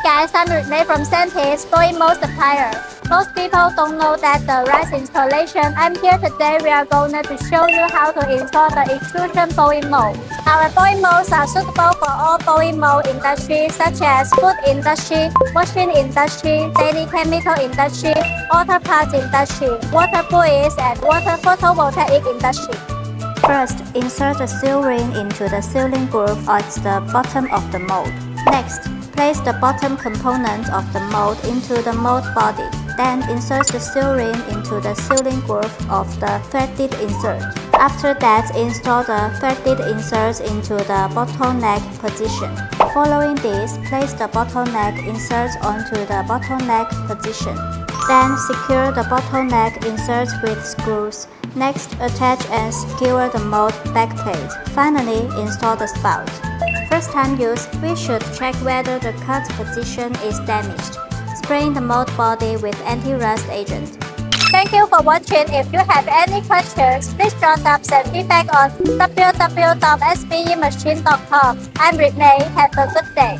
guys, I'm Renee from Sentis, blowing mold supplier. Most people don't know that the rice installation. I'm here today. We are going to show you how to install the extrusion blowing mold. Our blowing molds are suitable for all blowing mold industries such as food industry, machine industry, daily chemical industry, water parts industry, water buoys, and water photovoltaic industry. First, insert the seal ring into the sealing groove at the bottom of the mold. Next, place the bottom component of the mold into the mold body. Then insert the seal ring into the sealing groove of the threaded insert. After that, install the threaded insert into the bottleneck position. Following this, place the bottleneck insert onto the bottleneck position. Then secure the bottleneck insert with screws. Next, attach and secure the mold backplate. Finally, install the spout. First time use, we should check whether the cut position is damaged. Spraying the mold body with anti-rust agent. Thank you for watching. If you have any questions, please drop us and feedback on www.sbemachine.com. I'm Renee. Have a good day.